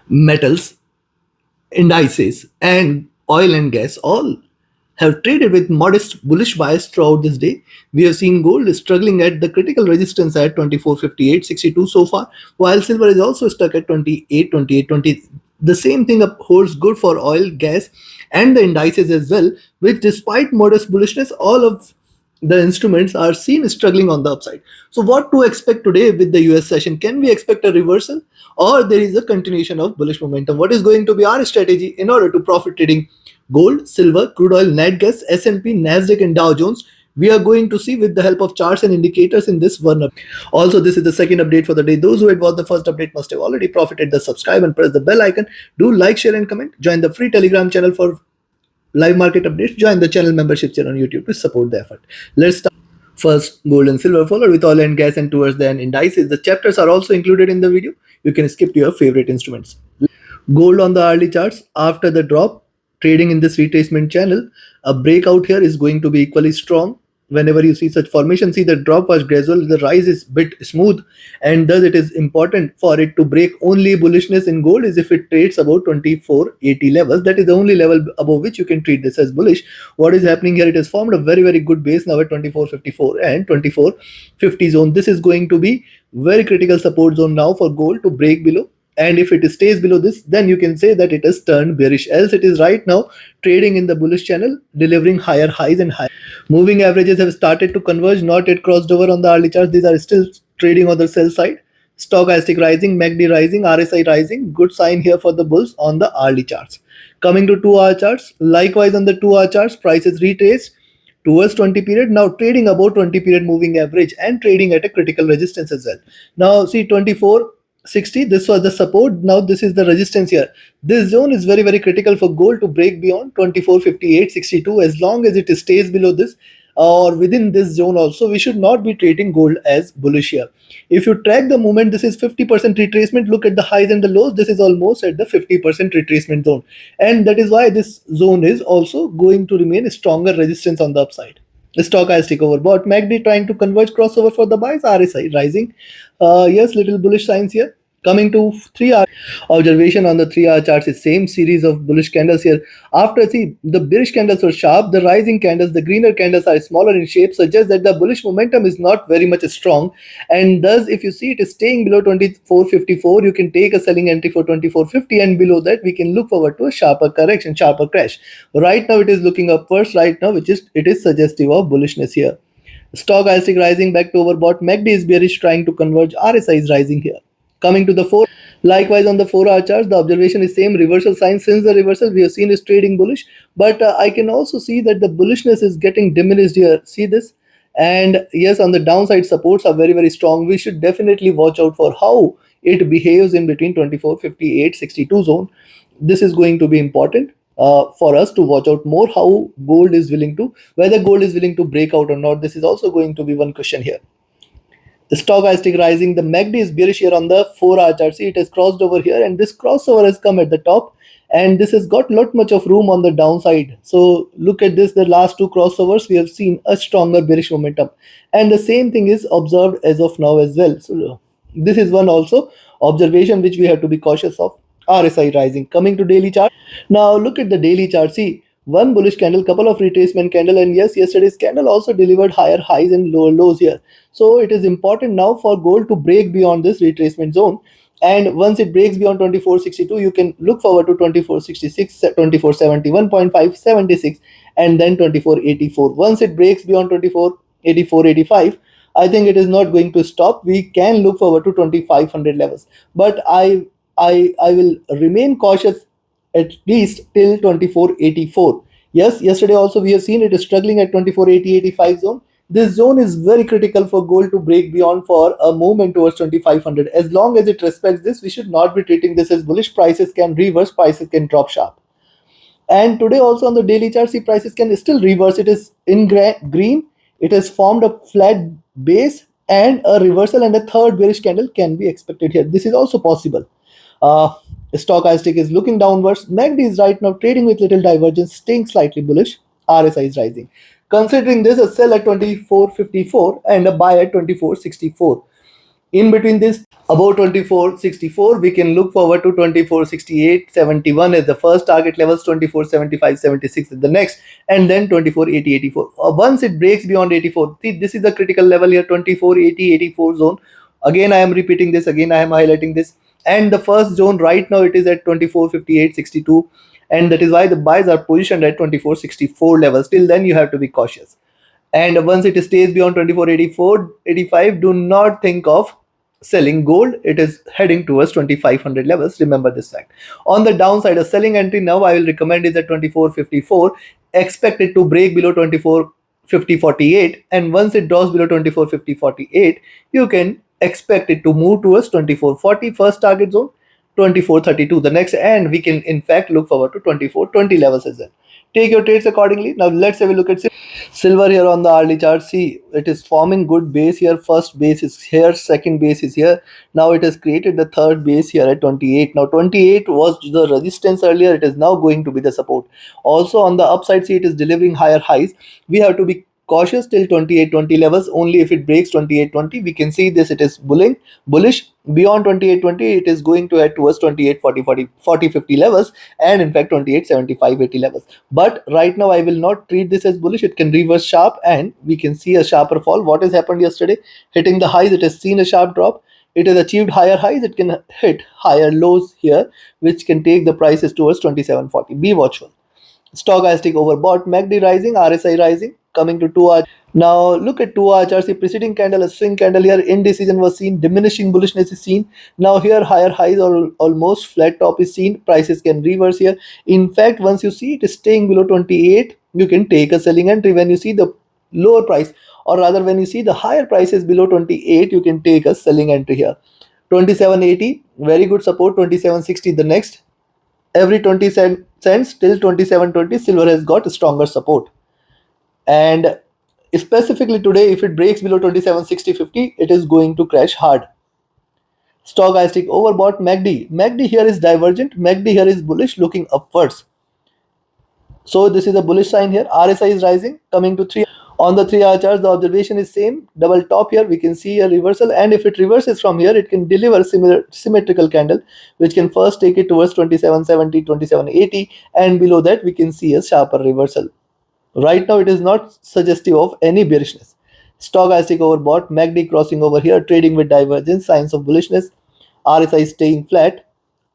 Metals, indices, and oil and gas all have traded with modest bullish bias throughout this day. We have seen gold struggling at the critical resistance at 24.5862 so far, while silver is also stuck at 28.20. The same thing holds good for oil, gas, and the indices as well, which despite modest bullishness, all of the instruments are seen struggling on the upside. So, what to expect today with the US session? Can we expect a reversal or there is a continuation of bullish momentum? What is going to be our strategy in order to profit trading gold, silver, crude oil, net gas, S&P, Nasdaq, and Dow Jones? We are going to see with the help of charts and indicators in this one update. Also, this is the second update for the day. Those who had watched the first update must have already profited. The subscribe and press the bell icon. Do like, share, and comment. Join the free Telegram channel for live market updates. Join the channel membership channel on YouTube to support the effort. Let's start. First, gold and silver, followed with oil and gas, and towards the end, indices. The chapters are also included in the video. You can skip to your favorite instruments. Gold on the early charts after the drop, trading in this retracement channel. A breakout here is going to be equally strong. Whenever you see such formation, see the drop was gradual, the rise is bit smooth, and thus it is important for it to break only bullishness in gold is if it trades about 2480 levels. That is the only level above which you can treat this as bullish. What is happening here? It has formed a very good base now at 2454 and 2450 zone. This is going to be very critical support zone now for gold to break below. And if it stays below this, then you can say that it has turned bearish. Else it is right now trading in the bullish channel, delivering higher highs and higher. Moving averages have started to converge, not yet crossed over on the early charts. These are still trading on the sell side. Stochastic rising, MACD rising, RSI rising. Good sign here for the bulls on the early charts. Coming to 2-hour charts, likewise on the 2-hour charts, prices retraced towards 20 period, now trading about 20 period moving average and trading at a critical resistance as well. Now see 2460, this was the support, now this is the resistance here. This zone is very critical for gold to break beyond 2458.62. As long as it stays below this or within this zone also, we should not be trading gold as bullish here. If you track the movement, this is 50% retracement. Look at the highs and the lows. This is almost at the 50% retracement zone, and that is why this zone is also going to remain a stronger resistance on the upside. The stochastic overbought, MACD trying to converge crossover for the buys, RSI rising. Yes, little bullish signs here. Coming to 3-hour observation on the 3-hour charts is same series of bullish candles here. After see the bearish candles were sharp, the rising candles, the greener candles are smaller in shape, suggests that the bullish momentum is not very much strong, and thus if you see it is staying below 2454, you can take a selling entry for 2450, and below that we can look forward to a sharper correction, sharper crash. Right now it is looking upwards right now, which is it is suggestive of bullishness here. Stochastic rising back to overbought, MACD is bearish trying to converge, RSI is rising here. Coming to the 4, likewise on the 4-hour charts, the observation is same reversal sign. Since the reversal we have seen is trading bullish, but I can also see that the bullishness is getting diminished here. See this, and yes, on the downside supports are very strong. We should definitely watch out for how it behaves in between 2458.62 zone. This is going to be important for us to watch out more how gold is willing to, whether gold is willing to break out or not. This is also going to be one question here. The stochastic rising, the MACD is bearish here on the 4-hour chart. See, it has crossed over here, and this crossover has come at the top, and this has got lot much of room on the downside. So look at this, the last 2 crossovers we have seen a stronger bearish momentum, and the same thing is observed as of now as well. So this is one also observation which we have to be cautious of. RSI rising. Coming to daily chart, now look at the daily chart. See, one bullish candle, couple of retracement candle, and yes, yesterday's candle also delivered higher highs and lower lows here. So it is important now for gold to break beyond this retracement zone, and once it breaks beyond 2462, you can look forward to 2466, 2471.576, and then 2484. Once it breaks beyond 2484.85, I think it is not going to stop. We can look forward to 2500 levels, but I will remain cautious at least till 2484. Yes, yesterday also we have seen it is struggling at 2480-85 zone. This zone is very critical for gold to break beyond for a movement towards 2500. As long as it respects this, we should not be treating this as bullish. Prices can reverse, prices can drop sharp. And today also on the daily chart, see, prices can still reverse. It is in green. It has formed a flat base, and a reversal and a third bearish candle can be expected here. This is also possible. Stochastic is looking downwards. MACD is right now trading with little divergence, staying slightly bullish. RSI is rising. Considering this, a sell at 2454 and a buy at 2464. In between this, above 2464, we can look forward to 2468.71 as the first target levels, 2475.76 is the next, and then 2480.84. Once it breaks beyond 84, see, this is the critical level here, 2480.84 zone. Again, I am repeating this, again, I am highlighting this. And the first zone right now, it is at 2458.62. And that is why the buys are positioned at 2464 levels. Till then, you have to be cautious. And once it stays beyond 2484.85, do not think of selling gold. It is heading towards 2500 levels. Remember this fact. On the downside, a selling entry now I will recommend is at 2454. Expect it to break below 2450.48, and once it drops below 2450.48, you can expect it to move towards 2440 first target zone, 2432 the next, and we can in fact look forward to 2420 levels as well. Take your trades accordingly. Now let's have a look at silver here on the hourly chart. See, it is forming good base here. First base is here, second base is here. Now it has created the third base here at 28. Now 28 was the resistance earlier. It is now going to be the support. Also on the upside, see, it is delivering higher highs. We have to be cautious till 2820 levels. Only if it breaks 2820, we can see this, it is bullish. Beyond 2820, it is going to head towards 2840, 50 levels, and in fact 2875.80 levels. But right now I will not treat this as bullish. It can reverse sharp and we can see a sharper fall. What has happened yesterday? Hitting the highs, it has seen a sharp drop. It has achieved higher highs. It can hit higher lows here, which can take the prices towards 2740. Be watchful. Stochastic overbought, MACD rising, RSI rising, coming to 2 hour. Now look at 2 hour chart. See, preceding candle, a swing candle here, indecision was seen, diminishing bullishness is seen. Now here higher highs or almost flat top is seen. Prices can reverse here. In fact, once you see it is staying below 28, you can take a selling entry. When you see the lower price, or rather when you see the higher prices below 28, you can take a selling entry here. 2780, very good support. 2760 the next. Every 20 cents till 2720, silver has got stronger support. And specifically today, if it breaks below 2760.50, it is going to crash hard. Stochastic overbought, MACD here is divergent, MACD here is bullish, looking upwards. So this is a bullish sign here. RSI is rising, coming to 3. On the 3 hour chart, the observation is same. Double top here, we can see a reversal, and if it reverses from here, it can deliver similar symmetrical candle, which can first take it towards 2770, 2780, and below that we can see a sharper reversal. Right now, it is not suggestive of any bearishness. Stochastic overbought, MACD crossing over here, trading with divergence, signs of bullishness. RSI staying flat.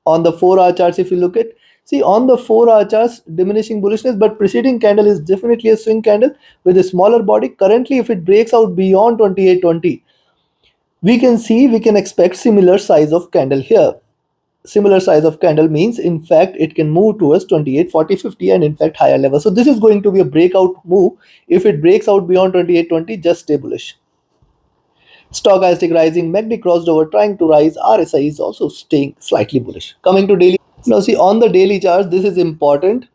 On the 4 hour charts, if you look at, see, on the 4 hour charts, diminishing bullishness, but preceding candle is definitely a swing candle with a smaller body. Currently, if it breaks out beyond 2820, we can expect similar size of candle here. Similar size of candle means in fact it can move towards 2840.50 and in fact higher level. So this is going to be a breakout move. If it breaks out beyond 2820, just stay bullish. Stochastic rising, MACD crossed over, trying to rise. RSI is also staying slightly bullish. Coming to daily. Now see, on the daily chart, this is important.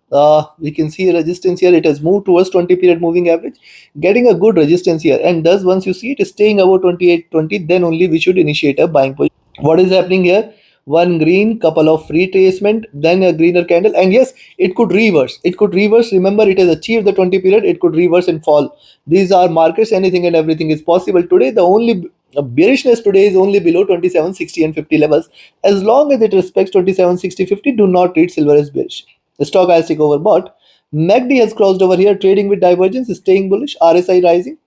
We can see resistance here. It has moved towards 20 period moving average, getting a good resistance here. And thus once you see it is staying above 2820, then only we should initiate a buying position. What is happening here? One green, couple of retracement, then a greener candle, and yes, it could reverse. It could reverse. Remember, it has achieved the 20 period. It could reverse and fall. These are markets. Anything and everything is possible today. The only bearishness today is only below 2760 and 50 levels. As long as it respects 2760.50, do not treat silver as bearish. The stochastic overbought. MACD has crossed over here, trading with divergence, staying bullish. RSI rising.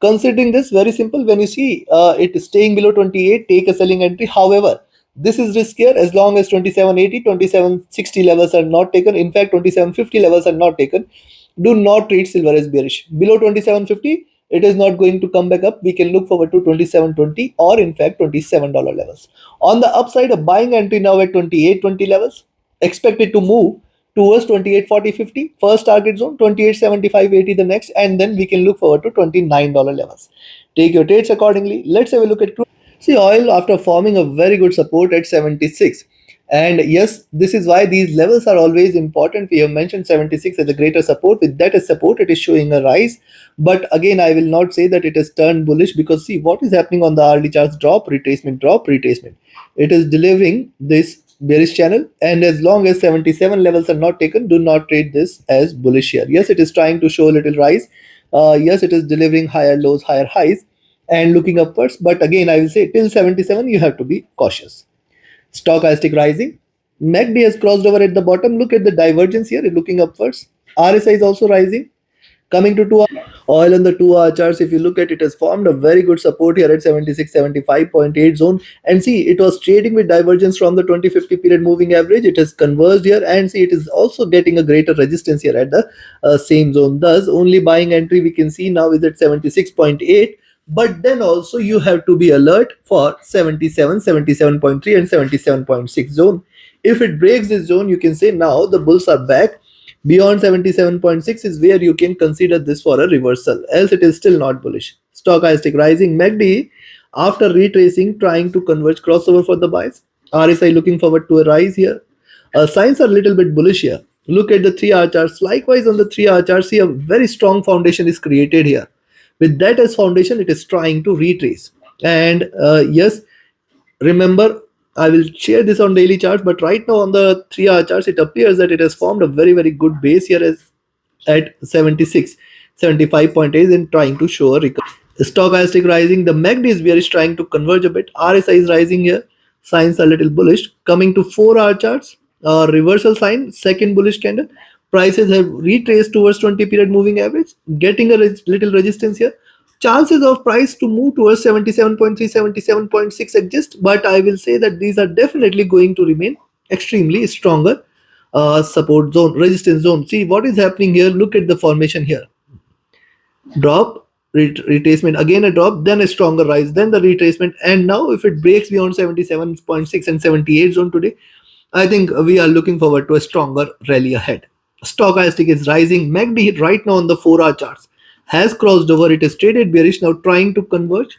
Considering this, very simple. When you see it staying below 28, take a selling entry. However, this is riskier as long as 2780, 2760 levels are not taken. In fact, 2750 levels are not taken. Do not treat silver as bearish. Below 2750, it is not going to come back up. We can look forward to 2720 or in fact $27 levels. On the upside, a buying entry now at 2820 levels. Expected to move towards 2840.50 first target zone, 2875.80 the next, and then we can look forward to $29 levels. Take your trades accordingly. Let's have a look at crude. See, oil after forming a very good support at 76. And yes, this is why these levels are always important. We have mentioned 76 as a greater support. With that as support, it is showing a rise. But again, I will not say that it has turned bullish, because see what is happening on the hourly charts: drop, retracement, drop, retracement. It is delivering this bearish channel, and as long as 77 levels are not taken, do not trade this as bullish here. Yes, it is trying to show a little rise. Yes, it is delivering higher lows, higher highs. and looking upwards. But again, I will say till 77, you have to be cautious. Stochastic rising. MACD has crossed over at the bottom. Look at the divergence here, looking upwards. RSI is also rising. Coming to 2 hour oil on the 2 hour charts, if you look at it, has formed a very good support here at 76, 75.8 zone. And see, it was trading with divergence from the 2050 period moving average. It has converged here, and see, it is also getting a greater resistance here at the same zone. Thus, only buying entry we can see now is at 76.8. But then also you have to be alert for 77, 77.3, and 77.6 zone. If it breaks this zone, you can say now the bulls are back. Beyond 77.6 is where you can consider this for a reversal, else it is still not bullish. Stochastic rising. MACD, after retracing, trying to converge crossover for the buys. RSI looking forward to a rise here. Signs are a little bit bullish here. Look at the 3 hour charts. Likewise, on the 3 hour charts, see a very strong foundation is created here. With that as foundation, it is trying to retrace. And yes, remember, I will share this on daily charts, but right now on the 3 hour charts, it appears that it has formed a very, very good base here as at 76, 75.8 and trying to show a recovery. Stochastic rising, the MACD is bearish, trying to converge a bit. RSI is rising here. Signs are a little bullish. Coming to 4 hour charts, reversal sign, second bullish candle. Prices have retraced towards 20 period moving average, getting a little resistance here. Chances of price to move towards 77.3, 77.6 exist, but I will say that these are definitely going to remain extremely stronger support zone, resistance zone. See what is happening here. Look at the formation here. Drop, retracement, again a drop, then a stronger rise, then the retracement, and now if it breaks beyond 77.6 and 78 zone today, I think we are looking forward to a stronger rally ahead. Stochastic is rising. MACD right now on the 4 hour charts has crossed over. It is traded bearish, now trying to converge.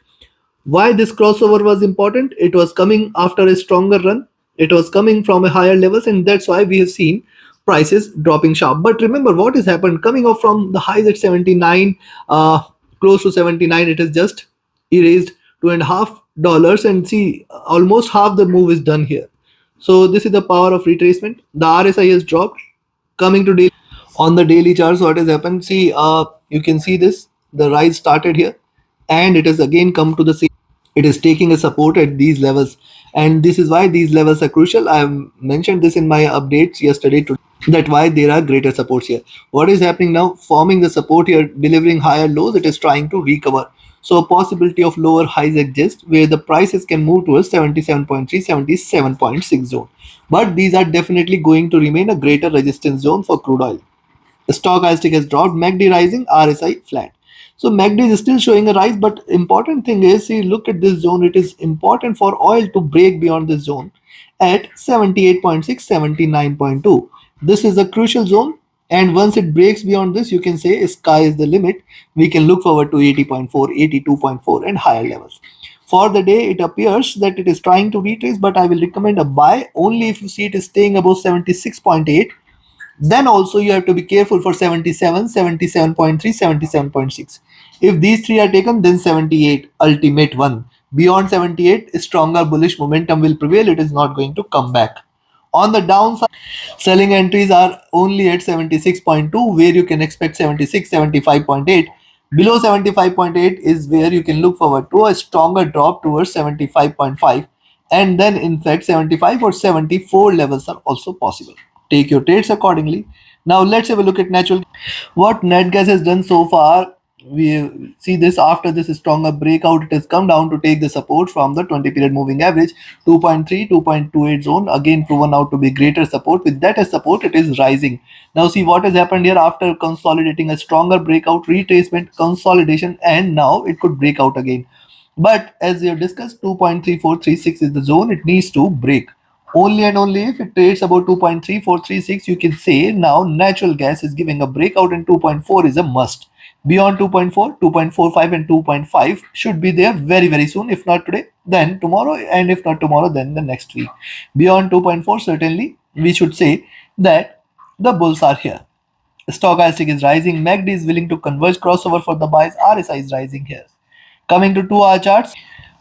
Why this crossover was important? It was coming after a stronger run. It was coming from a higher levels, and that's why we have seen prices dropping sharp. But remember what has happened, coming off from the highs at 79, close to 79, it has just erased $2.5, and see almost half the move is done here. So this is the power of retracement. The RSI has dropped. Coming to daily, on the daily charts, what has happened? See, you can see this. The rise started here, and it has again come to the same. It is taking a support at these levels, and this is why these levels are crucial. I have mentioned this in my updates yesterday to that why there are greater supports here. What is happening now? Forming the support here, delivering higher lows. It is trying to recover. So possibility of lower highs exists where the prices can move towards 77.3, 77.6 zone. But these are definitely going to remain a greater resistance zone for crude oil. Stochastic has dropped, MACD rising, RSI flat. So MACD is still showing a rise, but important thing is, see, look at this zone. It is important for oil to break beyond this zone at 78.6, 79.2. This is a crucial zone, and once it breaks beyond this, you can say sky is the limit. We can look forward to 80.4, 82.4 and higher levels. For the day, it appears that it is trying to retrace, but I will recommend a buy only if you see it is staying above 76.8. Then also you have to be careful for 77, 77.3, 77.6. If these three are taken, then 78, ultimate one. Beyond 78, stronger bullish momentum will prevail. It is not going to come back. On the downside, selling entries are only at 76.2, where you can expect 76, 75.8. Below 75.8 is where you can look forward to a stronger drop towards 75.5, and then in fact 75 or 74 levels are also possible. Take your trades accordingly. Now let's have a look at natural. What net gas has done so far, we see this after this stronger breakout, it has come down to take the support from the 20 period moving average 2.3, 2.28 zone, again proven out to be greater support. With that as support, it is rising. Now see what has happened here after consolidating, a stronger breakout, retracement, consolidation, and now it could break out again. But as we have discussed, 2.3436 is the zone it needs to break. Only and only if it trades about 2.3436, you can say now natural gas is giving a breakout, and 2.4 is a must. Beyond 2.4, 2.45 and 2.5 should be there very, very soon. If not today, then tomorrow, and if not tomorrow, then the next week. Beyond 2.4, certainly we should say that the bulls are here. Stochastic is rising. MACD is willing to converge crossover for the buys. RSI is rising here. Coming to 2 hour charts,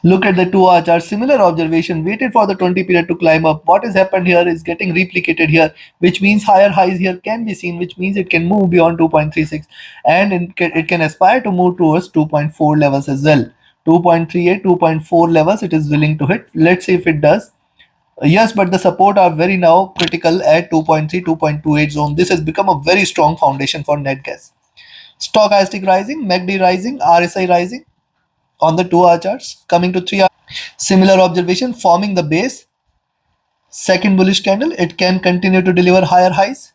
look at the 2 hour chart. Similar observation, waited for the 20 period to climb up. What has happened here is getting replicated here, which means higher highs here can be seen, which means it can move beyond 2.36, and it can aspire to move towards 2.4 levels as well. 2.38, 2.4 levels it is willing to hit. Let's see if it does. Yes, but the support are very now critical at 2.3, 2.28 zone. This has become a very strong foundation for net gas. Stochastic rising, MACD rising, RSI rising on the 2 hour charts. Coming to 3 hour, similar observation forming the base. Second bullish candle, it can continue to deliver higher highs.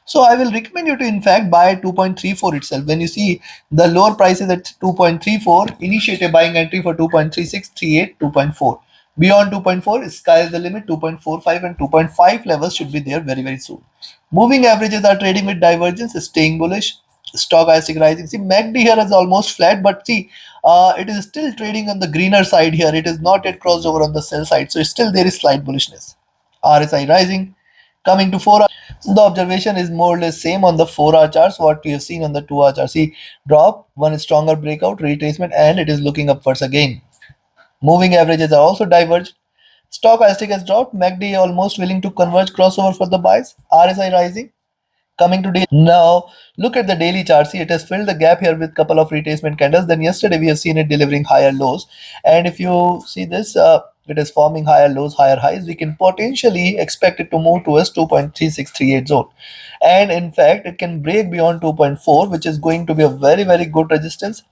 So I will recommend you to in fact buy at 2.34 itself. When you see the lower prices at 2.34, initiate a buying entry for 2.36, 38, 2.4. Beyond 2.4, sky is the limit. 2.45 and 2.5 levels should be there very soon. Moving averages are trading with divergence, staying bullish. Stochastic rising. See, MACD here is almost flat, but see, it is still trading on the greener side here. It is not yet crossed over on the sell side, so still there is slight bullishness. RSI rising. Coming to 4 hour, so the observation is more or less same on the 4 hour charts. What we have seen on the 2 hour chart. See, drop, one stronger breakout, retracement, and it is looking upwards again. Moving averages are also diverged. Stochastic has dropped. MACD almost willing to converge crossover for the buys. RSI rising. Coming to daily. Now, look at the daily chart. See, it has filled the gap here with couple of retracement candles. Then yesterday we have seen it delivering higher lows. And if you see this, it is forming higher lows, higher highs. We can potentially expect it to move towards 2.3638 zone. And in fact, it can break beyond 2.4, which is going to be a very good resistance,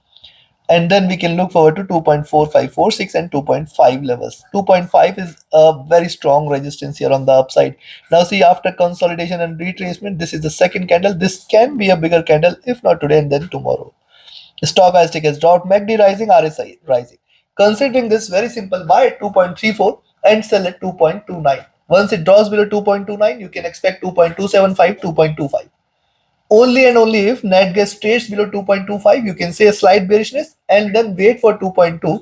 and then we can look forward to 2.4546 and 2.5 levels. 2.5 is a very strong resistance here on the upside. Now see, after consolidation and retracement, this is the second candle. This can be a bigger candle, if not today and then tomorrow. Stochastic has dropped, MACD rising, RSI rising. Considering this, very simple, buy at 2.34 and sell at 2.29. Once it draws below 2.29, you can expect 2.275, 2.25. Only and only if net gas trades below 2.25, you can say a slight bearishness and then wait for 2.2,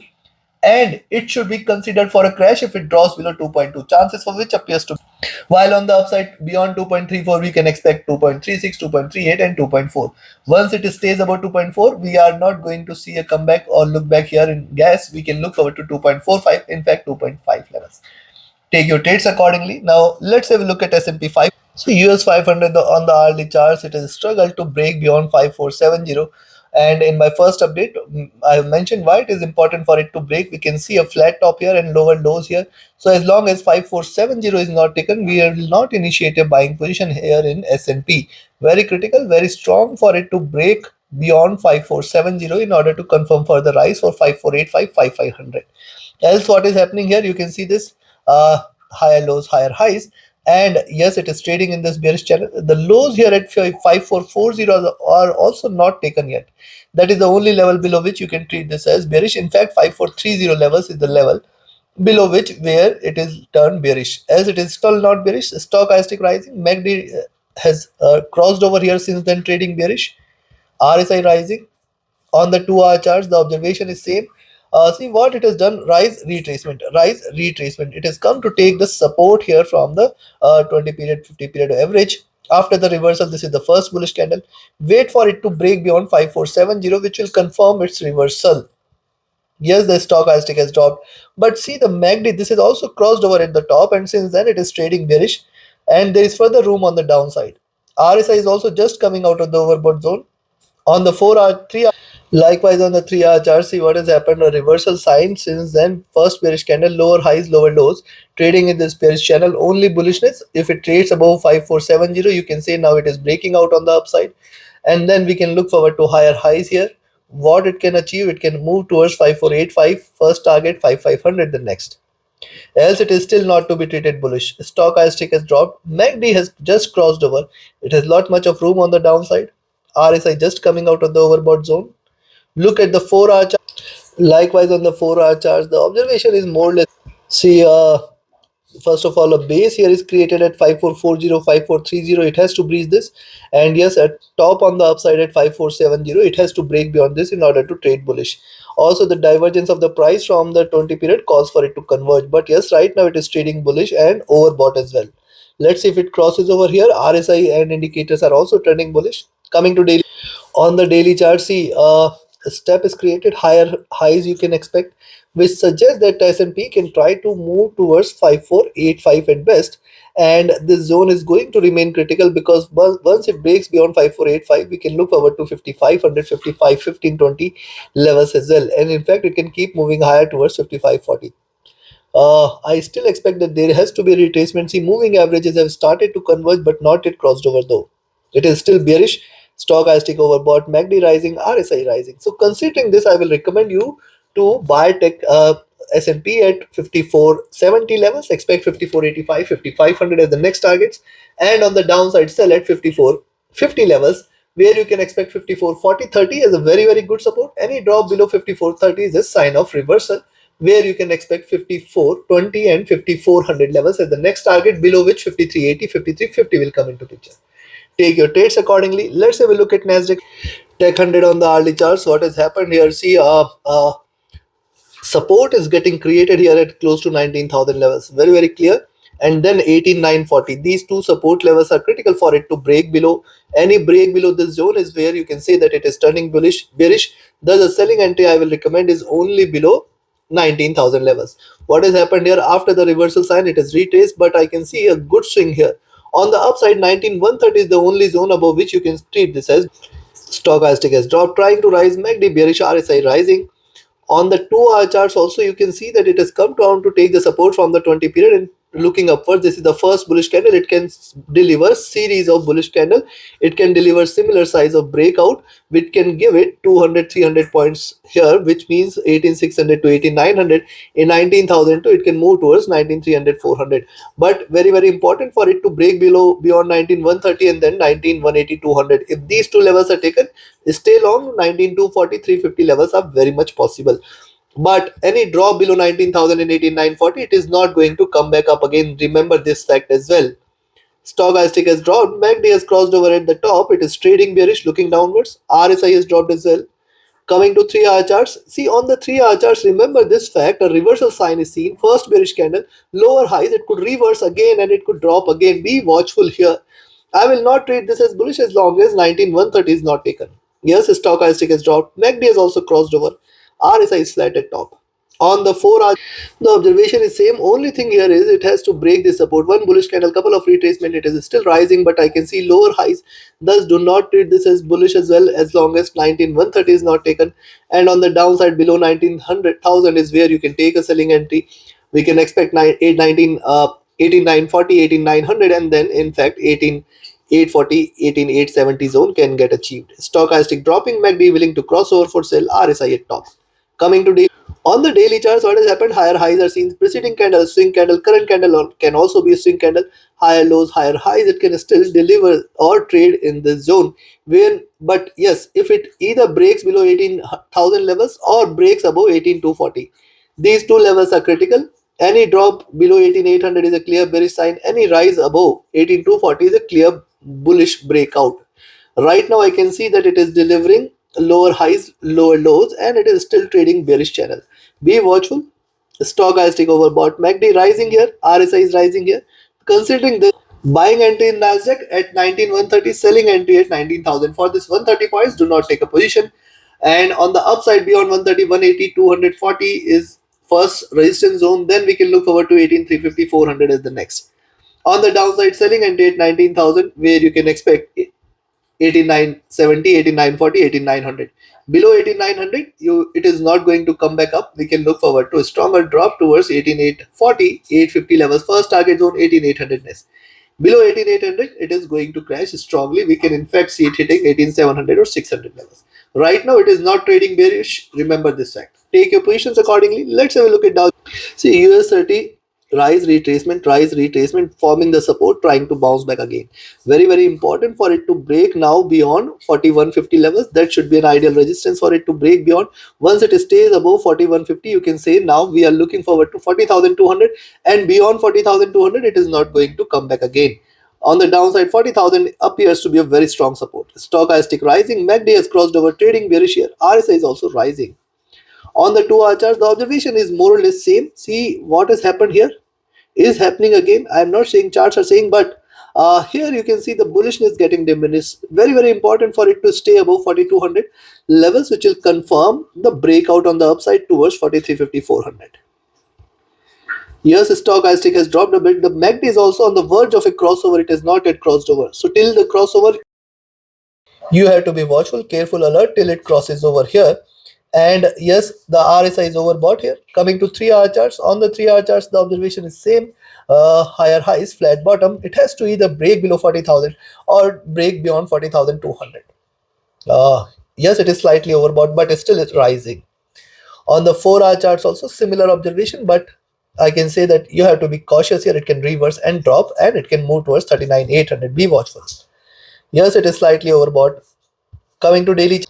and it should be considered for a crash if it draws below 2.2, chances for which appears to be. While on the upside beyond 2.34, we can expect 2.36, 2.38 and 2.4. Once it stays above 2.4, we are not going to see a comeback or look back here in gas. We can look forward to 2.45, in fact 2.5 levels. Take your trades accordingly. Now let's have a look at S&P 500. So US 500 on the hourly charts, it has struggled to break beyond 5470. And in my first update, I have mentioned why it is important for it to break. We can see a flat top here and lower lows here. So as long as 5470 is not taken, we will not initiate a buying position here in S&P. Very critical, very strong for it to break beyond 5470 in order to confirm further rise for 5485, 5500. Else what is happening here, you can see this higher lows, higher highs, and yes, it is trading in this bearish channel. The lows here at 5440 are also not taken yet. That is the only level below which you can treat this as bearish. In fact, 5430 levels is the level below which where it is turned bearish. As it is still not bearish, stochastic rising, MACD has crossed over here, since then trading bearish. RSI rising. On the 2 hour charts, the observation is same. See what it has done: rise, retracement, rise, retracement. It has come to take the support here from the 20 period, 50 period average. After the reversal, this is the first bullish candle. Wait for it to break beyond 5470, which will confirm its reversal. Yes, the stochastic has dropped, but see the MACD, this is also crossed over at the top, and since then it is trading bearish, and there is further room on the downside. RSI is also just coming out of the overbought zone. On the 4 hour, 3 hour, likewise on the 3 hour chart, see what has happened: a reversal sign. Since then, first bearish candle, lower highs, lower lows, trading in this bearish channel, only bullishness. If it trades above 5470, you can say now it is breaking out on the upside, and then we can look forward to higher highs here. What it can achieve, it can move towards 5485, first target 5500 the next. Else it is still not to be treated bullish. Stochastic has dropped, MACD has just crossed over, it has lot much of room on the downside. RSI just coming out of the overbought zone. Look at the 4 hour chart. Likewise on the 4 hour charts, the observation is more or less. See, first of all, a base here is created at 5440, 5430. It has to breach this, and yes, at top on the upside at 5470, it has to break beyond this in order to trade bullish. Also, the divergence of the price from the 20 period calls for it to converge, but yes, right now it is trading bullish and overbought as well. Let's see if it crosses over here. RSI and indicators are also trending bullish. Coming to daily, on the daily chart, see, a step is created, higher highs you can expect. which suggests that S&P can try to move towards 5485 at best. And this zone is going to remain critical because once it breaks beyond 5485, we can look forward to 5500, 55, 1520 levels as well. And in fact, it can keep moving higher towards 5540. I still expect that there has to be a retracement. See, moving averages have started to converge but not yet crossed over though. It is still bearish. Stochastic overbought, MACD rising, RSI rising. So considering this, I will recommend you to buy tech S&P at 5470 levels. Expect 5485, 5500 as the next targets. And on the downside, sell at 5450 levels where you can expect 5440 30 as a very very good support. Any drop below 5430 is a sign of reversal where you can expect 5420 and 5400 levels as the next target, below which 5380, 5350 will come into picture. Take your trades accordingly. Let's have a look at Nasdaq Tech 100 on the hourly charts. What has happened here? See, support is getting created here at close to 19,000 levels, very very clear. And then 18,940, these two support levels are critical for it to break below. Any break below this zone is where you can say that it is turning bullish, bearish. Thus a selling entry I will recommend is only below 19,000 levels. What has happened here? After the reversal sign, it is retraced, but I can see a good swing here. On the upside, 19,130 is the only zone above which you can treat this as stochastic has dropped, trying to rise. MACD bearish, RSI rising. On the 2 hour charts also, you can see that it has come down to take the support from the 20 period and looking upwards. This is the first bullish candle. It can deliver series of bullish candle. It can deliver similar size of breakout, which can give it 200, 300 points here, which means 18,600 to 18,900. In 19,000 it can move towards 19,300, 400. But very, very important for it to break below beyond 19,130 and then 19,180, 200. If these two levels are taken, stay long. 19,240, 350 levels are very much possible. But any drop below 19,000 and 18,940, it is not going to come back up again. Remember this fact as well. Stochastic has dropped. MACD has crossed over at the top. It is trading bearish, looking downwards. RSI has dropped as well. Coming to 3 hour charts, see on the 3 hour charts, remember this fact, a reversal sign is seen. First bearish candle, lower highs, it could reverse again and it could drop again. Be watchful here. I will not treat this as bullish as long as 19,130 is not taken. Yes, stochastic has dropped. MACD has also crossed over. RSI is flat at top. On the 4 hour, the observation is same. Only thing here is it has to break this support. One bullish candle, couple of retracement. It is still rising, but I can see lower highs. Thus, do not treat this as bullish as well as long as 19,130 is not taken. And on the downside, below 19,000 is where you can take a selling entry. We can expect 18,940, 18,900, and then in fact 18,840, 18,870 zone can get achieved. Stochastic dropping, MACD willing to cross over for sell, RSI at top. Coming to daily. On the daily charts, what has happened? Higher highs are seen. Preceding candle, swing candle, current candle can also be a swing candle. Higher lows, higher highs. It can still deliver or trade in this zone. But yes, if it either breaks below 18,000 levels or breaks above 18,240, these two levels are critical. Any drop below 18,800 is a clear bearish sign. Any rise above 18,240 is a clear bullish breakout. Right now, I can see that it is delivering lower highs, lower lows, and it is still trading bearish channel. Be watchful. Stochastic overbought. MACD rising here. RSI is rising here. Considering this, buying entry in Nasdaq at 19,130, selling entry at 19,000. For this 130 points, do not take a position. And on the upside, beyond 130, 180, 240 is first resistance zone. Then we can look forward to 18,350, 400 as the next. On the downside, selling entry at 19,000, where you can expect 8970, 8940, 8900. Below 8900, it is not going to come back up. We can look forward to a stronger drop towards 18840, 850 levels. First target zone 18800. Below 18800, it is going to crash strongly. We can in fact see it hitting 18700 or 600 levels. Right now, it is not trading bearish. Remember this fact. Take your positions accordingly. Let's have a look at Dow. See, US30 rise retracement, forming the support, trying to bounce back again. Very very important for it to break now beyond 4150 levels. That should be an ideal resistance for it to break beyond. Once it stays above 4150, you can say now we are looking forward to 40,200, and beyond 40,200 it is not going to come back again. On the downside, 40,000 appears to be a very strong support. Stochastic rising, MACD has crossed over, trading bearish here. RSI is also rising. On the 2 hour chart, the observation is more or less same. See what has happened here is happening again. I am not saying charts are saying, but Here you can see the bullishness getting diminished. Very, very important for it to stay above 4200 levels, which will confirm the breakout on the upside towards 4350 400. Yes, stochastic has dropped a bit. The MACD is also on the verge of a crossover. It has not yet crossed over. So till the crossover, you have to be watchful, careful, alert till it crosses over here. And yes, the RSI is overbought here. Coming to 3-hour charts, on the 3-hour charts, the observation is same. Higher highs, flat bottom. It has to either break below 40,000 or break beyond 40,200. Yes, it is slightly overbought, but still it's rising. On the 4-hour charts, also similar observation, but I can say that you have to be cautious here. It can reverse and drop, and it can move towards 39,800. Be watchful. Yes, it is slightly overbought. Coming to daily,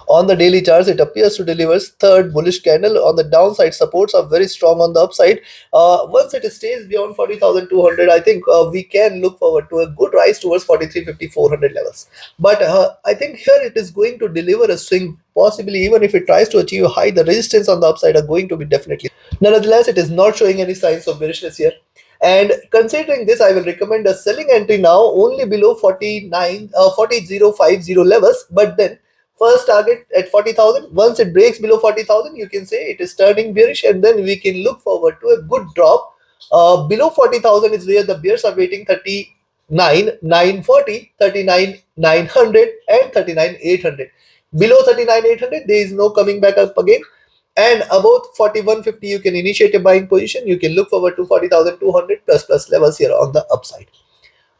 on the daily charts, it appears to deliver third bullish candle. On the downside, supports are very strong on the upside. Once it stays beyond 40,200, I think we can look forward to a good rise towards 4350 400 levels. But I think here it is going to deliver a swing. Possibly, even if it tries to achieve a high, the resistance on the upside are going to be definitely. Nonetheless, it is not showing any signs of bearishness here. And considering this, I will recommend a selling entry now only below 40,050 levels. But then first target at 40,000. Once it breaks below 40,000, you can say it is turning bearish, and then we can look forward to a good drop. Below 40,000 is where the bears are waiting. 39,940, 39,900, and 39,800. Below 39,800, there is no coming back up again. And about 4150, you can initiate a buying position. You can look forward to 40,200 plus levels here on the upside.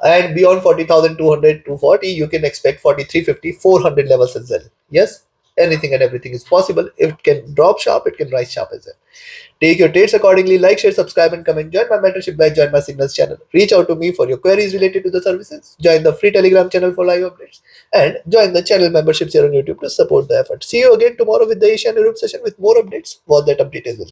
And beyond 40,200 to 40, you can expect 4350 400 levels as well. Yes, anything and everything is possible. If it can drop sharp, it can rise sharp as well. Take your trades accordingly. Like, share, subscribe, and comment. Join my mentorship batch. Join my signals channel. Reach out to me for your queries related to the services. Join the free Telegram channel for live updates. And join the channel memberships here on YouTube to support the effort. See you again tomorrow with the Asian Europe session with more updates. What that update is.